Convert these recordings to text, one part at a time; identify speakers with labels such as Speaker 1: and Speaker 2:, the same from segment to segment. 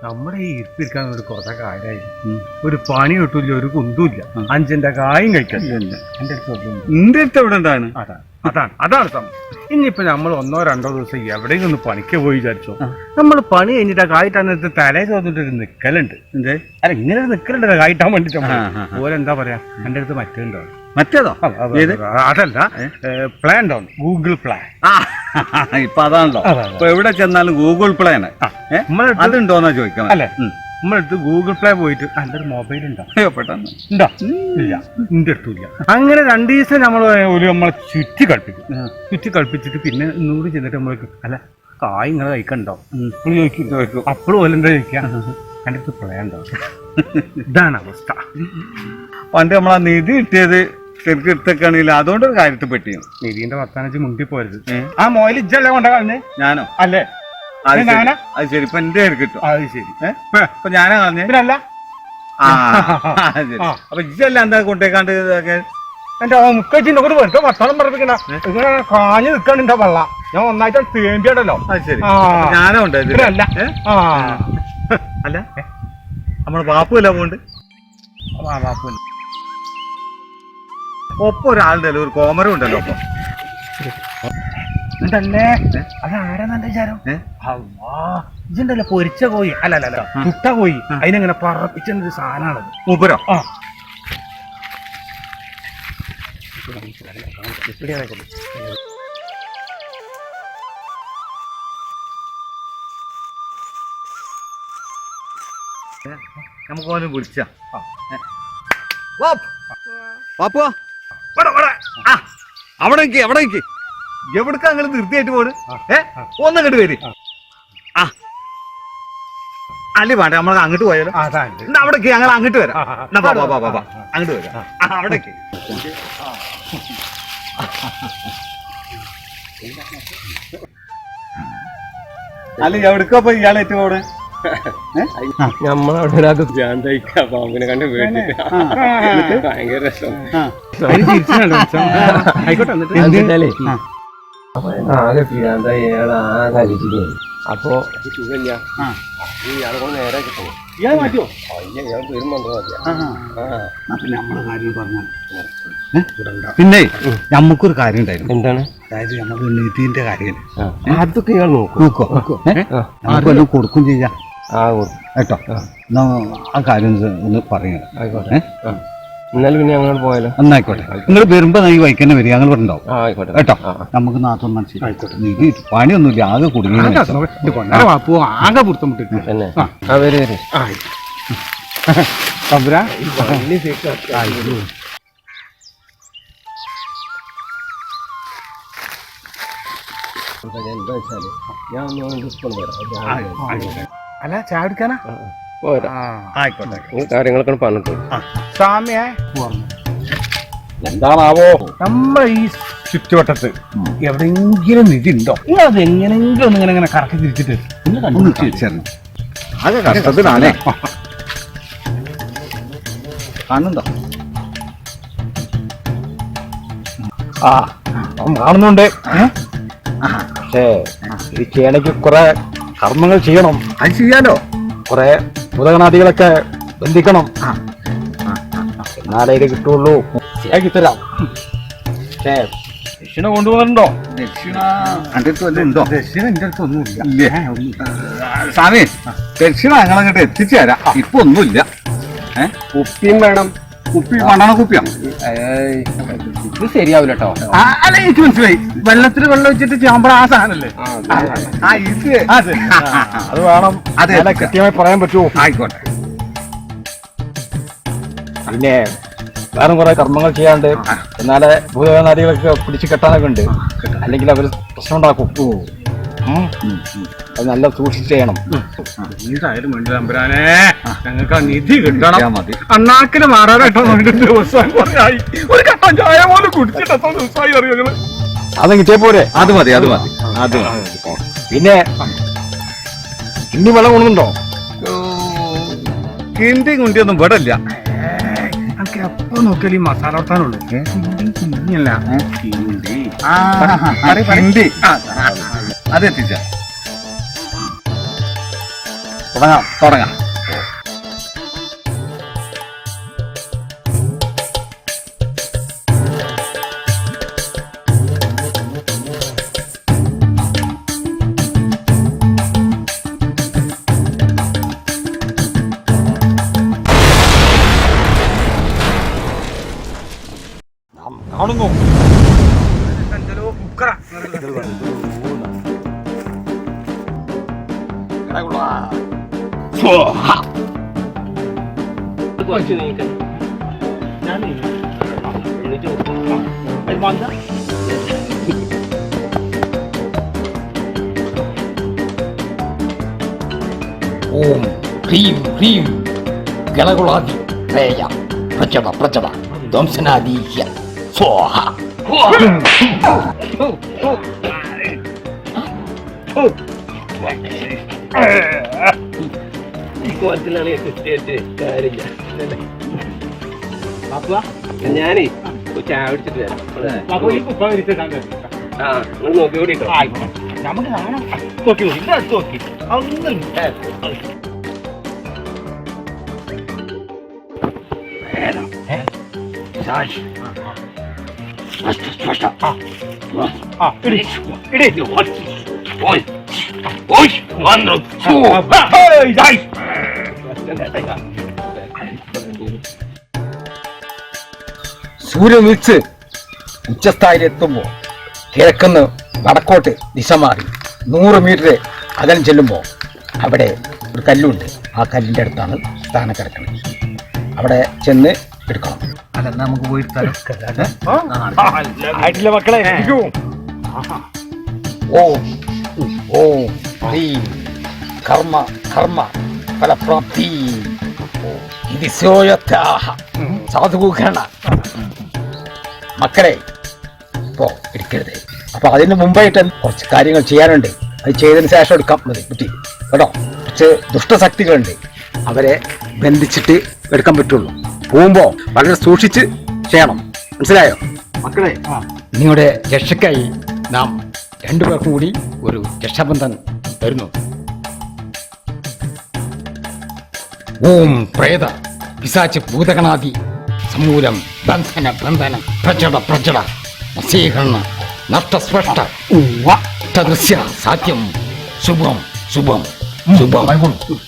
Speaker 1: നമ്മുടെ ഈ ഇരിപ്പിരിക്കാൻ ഒരു കുറേ കാലായി. ഒരു പണി കിട്ടൂല, ഒരു കുന്തുമില്ല, 5 കായും കഴിക്കില്ല.
Speaker 2: എന്റെ അടുത്ത് എവിടെ ഉണ്ടാണ്?
Speaker 1: അതാണ് സംഭവം. ഇനിയിപ്പോ നമ്മൾ 1-2 ദിവസം എവിടെയെങ്കിലും ഒന്ന് പണിക്ക് പോയി വിചാരിച്ചോ, നമ്മൾ പണി കഴിഞ്ഞിട്ട് കായിട്ടാന്നിട്ട് തലേ ചോദിച്ചിട്ട് നിക്കലുണ്ട്. അല്ല, ഇങ്ങനെ നിക്കലുണ്ട് കായിട്ടാൻ വേണ്ടിട്ട്. അതുപോലെ എന്താ പറയാ, എന്റെ അടുത്ത്
Speaker 2: മറ്റേതോ?
Speaker 1: അതല്ല, പ്ലാൻ ഡൗൺ, ഗൂഗിൾ പ്ലാൻ.
Speaker 2: ഇപ്പൊ അതാണല്ലോ, ഇപ്പൊ എവിടെ ചെന്നാലും ഗൂഗിൾ പ്ലാൻ. അതുണ്ടോന്നാ ചോദിക്കാം.
Speaker 1: അല്ലെ, നമ്മളടുത്ത് ഗൂഗിൾ പ്ലേ പോയിട്ട് എൻ്റെ ഒരു മൊബൈൽ ഉണ്ടോ?
Speaker 2: പെട്ടെന്ന്
Speaker 1: ഉണ്ടോ? ഇല്ല, എന്റെ അടുത്തില്ല. അങ്ങനെ 2 ദിവസം നമ്മളെ ചുറ്റി കളിപ്പിച്ചിട്ട് പിന്നെ ഇന്നുകൂടി ചെന്നിട്ട് നമ്മൾക്ക് അല്ല കായ് ഇങ്ങനെ കഴിക്കണ്ടോ ചോദിക്കും. അപ്പോഴും പോലെ എന്താ ചോദിക്കുക, എൻ്റെ അടുത്ത് പ്ലേ ഉണ്ടോ? ഇതാണ് അവസ്ഥ.
Speaker 2: പണ്ട് നമ്മളാ നിധി കിട്ടിയത് ശരിക്കും എടുത്തേക്കാണെങ്കിൽ അതുകൊണ്ടൊരു കാര്യത്തിൽ പറ്റിയോ?
Speaker 1: നിധിന്റെ 15 മുണ്ടി പോരുത്. ആ മോയിൽ ഇജ്ജല്ലേ കൊണ്ട കളഞ്ഞ്?
Speaker 2: ഞാനോ?
Speaker 1: അല്ലേ,
Speaker 2: അത് ശരി. ഇപ്പൊ എന്റെ പേര് കിട്ടും.
Speaker 1: അത് ശരി.
Speaker 2: ഇപ്പൊ ഞാനാ കളഞ്ഞേ?
Speaker 1: പിന്നല്ല.
Speaker 2: അപ്പൊ ഇജ്ജല്ല എന്താ കൊണ്ടേക്കാണ്ട്
Speaker 1: എന്റെ മുക്കച്ചിന്റെ കൂടെ വെറുതെ വർത്തമാനം പറപ്പിക്കണ്ട. ഇങ്ങനെ കാഞ്ഞു നിൽക്കണിന്റെ വെള്ള ഞാൻ ഒന്നായിട്ട് തേമ്പിയാണല്ലോ.
Speaker 2: അത് ശരി. ഞാനോ ഉണ്ട്?
Speaker 1: അല്ല
Speaker 2: അല്ല, നമ്മളെ ബാപ്പുല്ല പോണ്ട്.
Speaker 1: ബാപ്പു
Speaker 2: ഒപ്പം ഒരാളുടെ ഒരു കോമരം ഉണ്ടല്ലോ. ഒപ്പം
Speaker 1: ഉണ്ടല്ലേ? അതാരാന്നെ വിചാരം? ഇതുണ്ടല്ലോ പൊരിച്ച കോഴി, അല്ല മുട്ട കോഴി, അതിനെങ്ങനെ പറപ്പിച്ചൊരു സാധനമാണത്.
Speaker 2: മൂപ്പരോ? നമുക്ക് ഓനെ വിളിച്ച അവിടെ എവിടക്ക അങ്ങനെ നിർത്തിയായിട്ട് പോണ്? ഒന്നങ്ങോട്ട് വരി. അല്ലേ വേണ്ട, നമ്മൾ അങ്ങോട്ട് പോയാലോ? അവിടേക്ക് ഞങ്ങൾ അങ്ങോട്ട് വരാം. അങ്ങോട്ട് വരാം. അവിടേക്ക് അല്ല, എവിടക്കാ പോയി ഇയാളേറ്റ് പോണ്?
Speaker 1: നമ്മളവിടെ ഒരാൾക്ക് ഭ്രാന്തയിക്കാം പാമ്പിനെ കണ്ട് വീട്ടിട്ട് ഭയങ്കര രസം. ആയിക്കോട്ടെ. ആകെ ഭ്രാന്തായി, ആകെ അലിച്ചിട്ട്. അപ്പൊ സുഖമില്ല, ഇയാളെ കൊണ്ട് നേരെ കിട്ടണം. ഇയാൾ മാറ്റിയോ? ഇയാൾ വരുമ്പോ
Speaker 2: പിന്നെ നമുക്കൊരു കാര്യം ഉണ്ടായിരുന്നു.
Speaker 1: എന്താണ്?
Speaker 2: അതായത് നമുക്ക് നിധിന്റെ കാര്യം.
Speaker 1: അതൊക്കെ ഇയാൾ നോക്കോ
Speaker 2: നമുക്കെല്ലാം കൊടുക്കും ചെയ്യാം
Speaker 1: കേട്ടോ.
Speaker 2: ആ കാര്യം ഒന്ന് പറയണം.
Speaker 1: ആയിക്കോട്ടെ. എന്നാലും പിന്നെ ഞങ്ങൾ പോയാലോ?
Speaker 2: എന്നായിക്കോട്ടെ. നിങ്ങൾ വരുമ്പോ ഈ വൈക്കന്നെ വരിക, ഞങ്ങൾ ഇവിടെ ഉണ്ടാവും.
Speaker 1: ആയിക്കോട്ടെ
Speaker 2: കേട്ടോ. നമുക്ക് നാത്തോൺ മനസ്സിലായിക്കോട്ടെ. നിധി പണിയൊന്നുമില്ല, ആകെ കുടുങ്ങി ആകെ പുറത്തുമുട്ടിട്ട്.
Speaker 1: എന്താ വെച്ചാല് ഞാൻ
Speaker 2: അല്ല, ചായ എടുക്കാനാ? ആയിക്കോട്ടെ.
Speaker 1: കാര്യങ്ങളൊക്കെ പറഞ്ഞിട്ടു.
Speaker 2: സാമ്യേ
Speaker 1: എന്താണാവോ
Speaker 2: നമ്മൾ ഈ ചുറ്റുവട്ടത്ത് എവിടെയെങ്കിലും നിധി ഉണ്ടോ? അത് എങ്ങനെങ്കിലും ഒന്ന് ഇങ്ങനെ കറക്കി തിരിച്ചിട്ട് തിരിച്ചറിഞ്ഞു.
Speaker 1: ആകെ കഷ്ടത്തിനാണേ.
Speaker 2: കാണുന്നുണ്ടോ?
Speaker 1: കാണുന്നുണ്ട്. പക്ഷേ ഇത് ചെയ്യണമെങ്കിൽ കുറെ കർമ്മങ്ങൾ ചെയ്യണം.
Speaker 2: അത് ചെയ്യാലോ.
Speaker 1: കുറെ ഭൂതഗണാദികളൊക്കെ ബന്ധിക്കണം, എന്നാലേ ഇത് കിട്ടുള്ളൂ. ശരിയാക്കി തരാം. പക്ഷേ ദക്ഷിണ കൊണ്ടുപോകുന്നുണ്ടോ?
Speaker 2: ദക്ഷിണ എൻ്റെ അടുത്ത് വല്ല ഉണ്ടോ? ദക്ഷിണ എൻ്റെ അടുത്ത് ഒന്നുമില്ല. സ്വാമി, ദക്ഷിണ ഞങ്ങളങ്ങോട്ട് എത്തിച്ചു തരാം. ഇപ്പൊ ഒന്നുമില്ല.
Speaker 1: കുപ്പിയും വേണം.
Speaker 2: കുപ്പി മണ്ണണ കുപ്പിയാണ്.
Speaker 1: ഇത് ശരിയാവില്ല കേട്ടോ.
Speaker 2: അല്ല, എനിക്ക് മനസ്സിലായി. വെള്ളത്തിൽ വെള്ളം വെച്ചിട്ട് ചാമ്പറ ആ സാധനല്ലേ?
Speaker 1: അത് വേണം.
Speaker 2: അതെ,
Speaker 1: കൃത്യമായി പറയാൻ പറ്റുമോ?
Speaker 2: ആയിക്കോട്ടെ.
Speaker 1: പിന്നെ വേറെ കുറെ കർമ്മങ്ങൾ ചെയ്യാണ്ട്, എന്നാലെ ഭൂതനാദികളൊക്കെ പിടിച്ച് കെട്ടാനൊക്കെ ഉണ്ട്. അല്ലെങ്കിൽ അവർ പ്രശ്നം ഉണ്ടാക്കും. അത് നല്ല സൂക്ഷിച്ച് ചെയ്യണം.
Speaker 2: ഞങ്ങൾക്ക് ആ നിധി കിട്ടണം. മതി.
Speaker 1: അണ്ണാക്കിന് മാറാനായിട്ടോ ദിവസമായി ഒരു കട്ടൻ ചായ പോലും കുടിച്ചിട്ട് എത്ര ദിവസമായി അറിയുന്നത്. അത് കിട്ടിയ പോരെ?
Speaker 2: അത് മതി, അത് മതി, അത്
Speaker 1: പിന്നെ ഇനി വെള്ളം കൊണ്ടുണ്ടോ?
Speaker 2: കിണ്ടി കുണ്ടിയൊന്നും ഇവിടെ ഇല്ല.
Speaker 1: നമുക്ക് എപ്പോ നോക്കിയാലും ഈ മസാല വർത്താനുള്ളൂ.
Speaker 2: കിണ്ടി അതെത്തിച്ച തുടങ്ങാം.
Speaker 3: കാണുന്നു.
Speaker 4: ഓം ഹ്രീം ഹ്രീം ഗളകുളാദി പ്രേയ പ്രചവ പ്രചവ ധ്വംസനാദീഹ്യ സ്വാഹ.
Speaker 5: ഞാനേ ചായ പിടിച്ചിട്ട് വരാം. ആ നിങ്ങൾ നോക്കി കൂടിട്ടോ.
Speaker 1: നമുക്ക് നോക്കി നോക്കി ഒന്നും
Speaker 4: സൂര്യൻ ഉദിച്ച് ഉച്ചസ്ഥായിലെത്തുമ്പോൾ കിഴക്കുന്ന് വടക്കോട്ട് ദിശ മാറി 100 മീറ്റർ അകലം ചെല്ലുമ്പോൾ അവിടെ ഒരു കല്ലുണ്ട്. ആ കല്ലിൻ്റെ അടുത്താണ് സ്ഥാനം കിടക്കുന്നത്. അവിടെ ചെന്ന് എടുക്കണം.
Speaker 2: അല്ല നമുക്ക് പോയി
Speaker 1: ആയിട്ടില്ല മക്കളെ.
Speaker 4: ഓം ഓം ഹ്രീം കർമ്മ കർമ്മ ഫലപ്രാപ്തി ഇത് സോയത്താഹ സാധുഗണ. മക്കളെ ഇപ്പോ എടുക്കരുത്. അപ്പൊ അതിന് മുമ്പായിട്ട് കുറച്ച് കാര്യങ്ങൾ ചെയ്യാനുണ്ട്. അത് ചെയ്തതിന് ശേഷം എടുക്കാം മതി കുട്ടി കേട്ടോ. കുറച്ച് ദുഷ്ടശക്തികളുണ്ട്, അവരെ ബന്ധിച്ചിട്ട് എടുക്കാൻ പറ്റുള്ളൂ. പോകുമ്പോ വളരെ സൂക്ഷിച്ച് ചെയ്യണം, മനസ്സിലായോ മക്കളെ? നിങ്ങളുടെ രക്ഷയ്ക്കായി നാം രണ്ടുപേർക്കും കൂടി ഒരു രക്ഷാബന്ധൻ തരുന്നു. ഓം പ്രേത പിശാച് ഭൂതഗണാദി സമൂലം ബന്ധന ബന്ധന പ്രചട പ്രചട വശീകരണ നഷ്ടസ്പഷ്ട ദൃശ്യ സാധ്യം ശുഭം ശുഭം ശുഭം.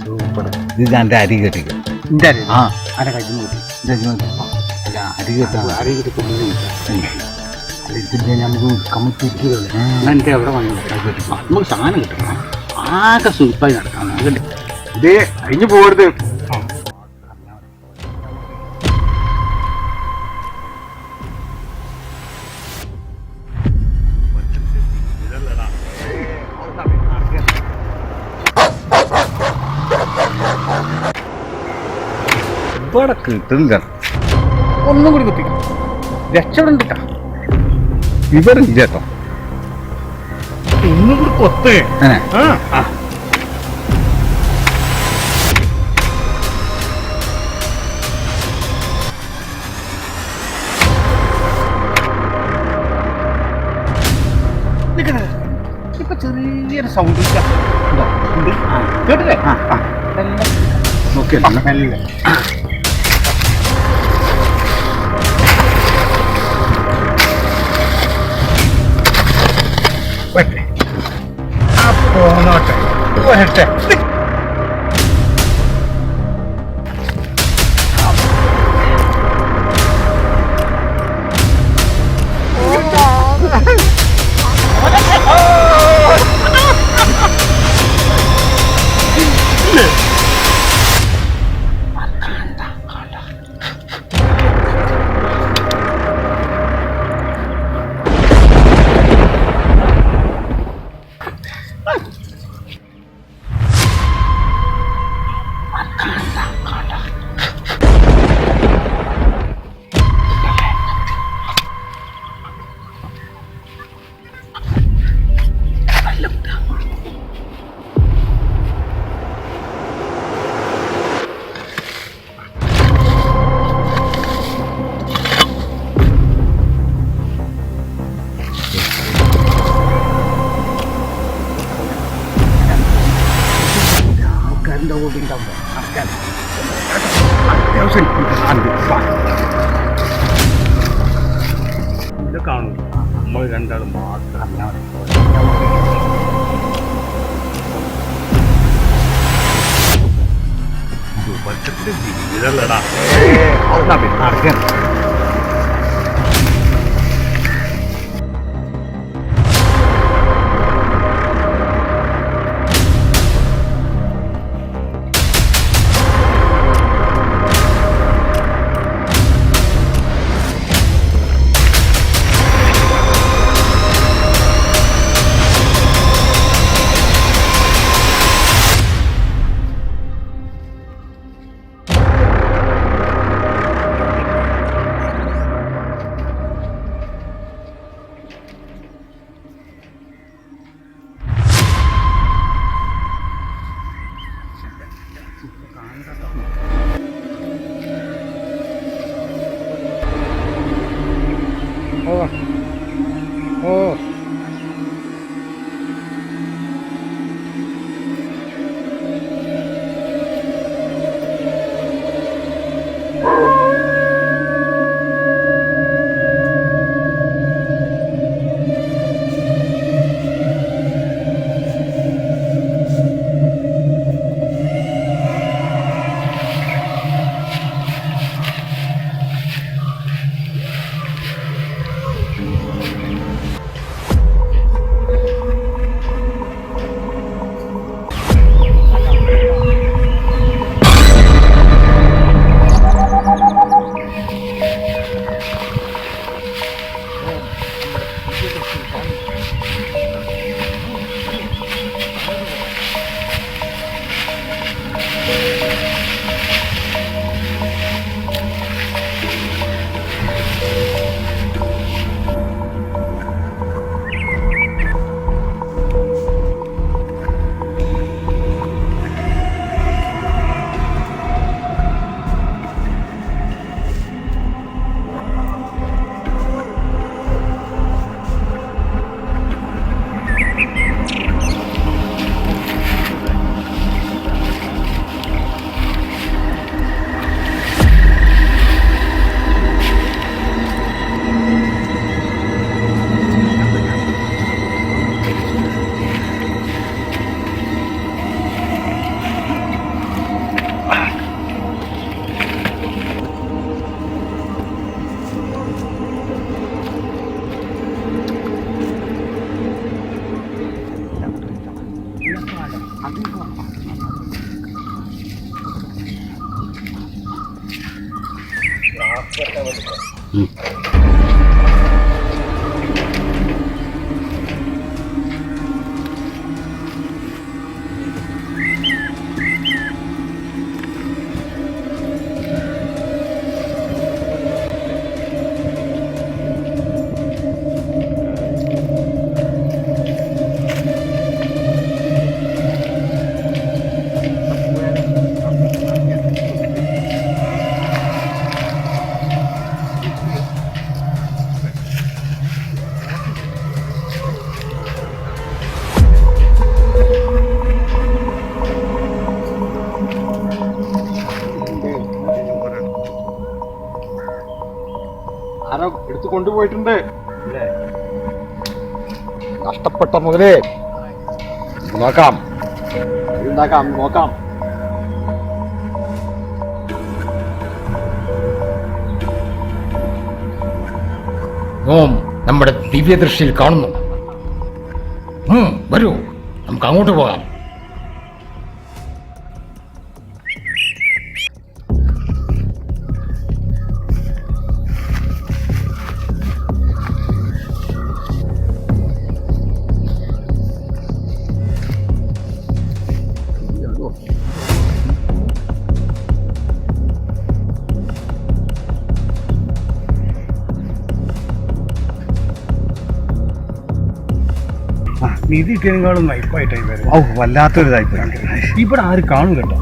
Speaker 2: സൂപ്പർ. ഇത് ഞാൻ അരി കെട്ടിക്കും. ആ അര കഴിച്ചു അരി കെട്ടാ അരി ഇതിന്റെ നമുക്ക് കമ്മിറ്റില്ലേ എന്റെ എവിടെ വന്നു നമുക്ക് സാധനം കിട്ടണം. ആകെ സൂപ്പായി നടക്കാം. ഇതേ കഴിഞ്ഞു പോകരുത്. ഇവിടെ കിട്ടുന്നില്ല. ഒന്നും കൂടി കുത്തിക്കണം. രക്ഷപ്പെടണ്ട കേട്ടോ. ഇവരില്ല കേട്ടോ.
Speaker 1: ഒന്നും കൂടി കൊത്തേ.
Speaker 2: ഇപ്പൊ ചെറിയൊരു സൗണ്ട് കേട്ടില്ലേ? നോക്കിയല്ലേ
Speaker 1: പോന്നോട്ടെ വരട്ടെ.
Speaker 2: കൂട്ടിണ്ടാവുമ്പോ
Speaker 1: അത്യാവശ്യം ഇത് കാണും നമ്മൾ രണ്ടാളും മാത്രം വർഷത്തിന്റെ ജീവിതമല്ലടാ അറിയാം.
Speaker 2: ആരോ എടുത്തു കൊണ്ടുപോയിട്ടുണ്ട്.
Speaker 4: നഷ്ടപ്പെട്ട മുതലേ നോക്കാം
Speaker 2: നോക്കാം.
Speaker 4: ഓം നമ്മുടെ ദിവ്യദൃഷ്ടിയിൽ കാണുന്നു. വരൂ, നമുക്ക് അങ്ങോട്ട് പോകാം.
Speaker 1: നിധി കിട്ടിയതിനേക്കാളും നൈപ്പായിട്ടായി വരും. വല്ലാത്തൊരു ഇതായിപ്പോയി. ഇവിടെ ആരും കാണും കേട്ടോ.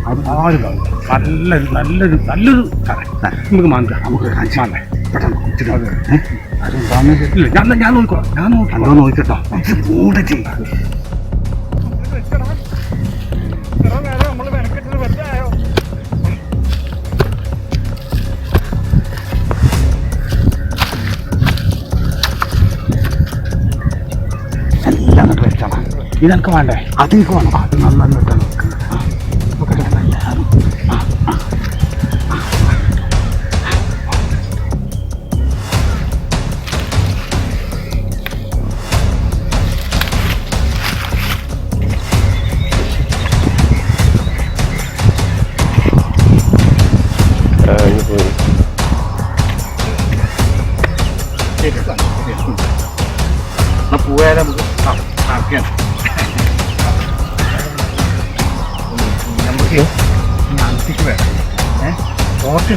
Speaker 1: അത് ആരും കാണും. നല്ലൊരു കഥ. നമുക്ക് മാന്താം. ഞാൻ നോക്കിക്കോളാം. നോക്കിട്ടോ.
Speaker 2: ഇതെനിക്ക് വേണ്ടേ?
Speaker 4: അത് എനിക്ക് വേണം.
Speaker 2: അത് നന്നായിട്ട് നോക്ക്.
Speaker 4: പോയാലും നമുക്ക് ആക്കിയാണ്. നമുക്ക് അന്തിക്ക് വേണം. കുറച്ച്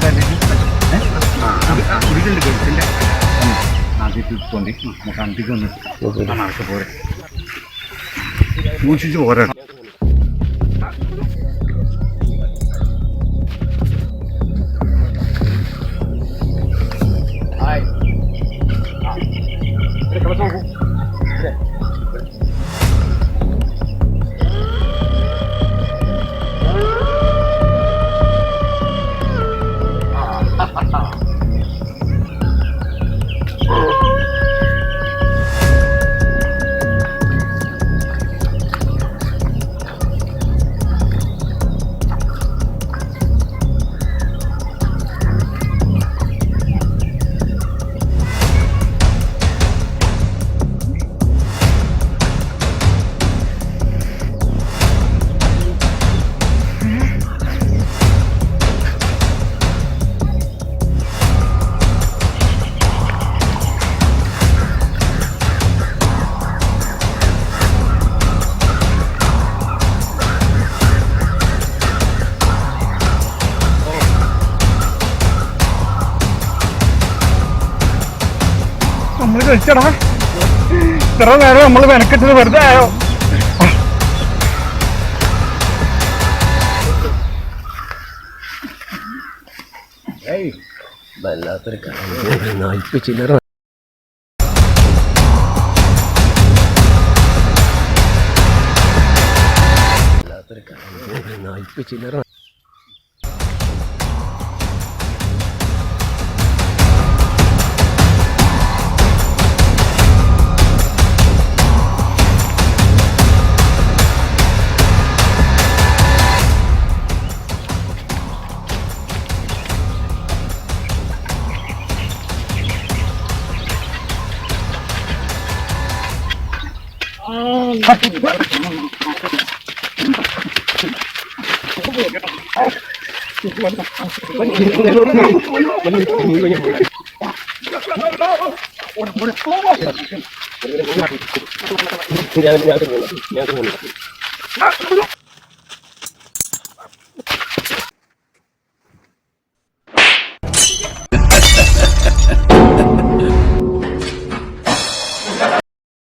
Speaker 4: കുടികളുണ്ട് ഗൾഫിൻ്റെ ആദ്യത്തെ കൊണ്ട് നമുക്ക് അന്തിക്ക് ഒന്ന് നടക്ക് പോരെ. സൂക്ഷിച്ച് പോരാ.
Speaker 1: നമ്മൾ കഴിച്ചടാ. ഇത്ര നേരം നമ്മൾ മെനക്കെട്ടത് വെറുതെ ആയോ?
Speaker 5: വല്ലാത്തൊരു കാര്യം. ചില്ലറ ചില്ലറ ഞാൻ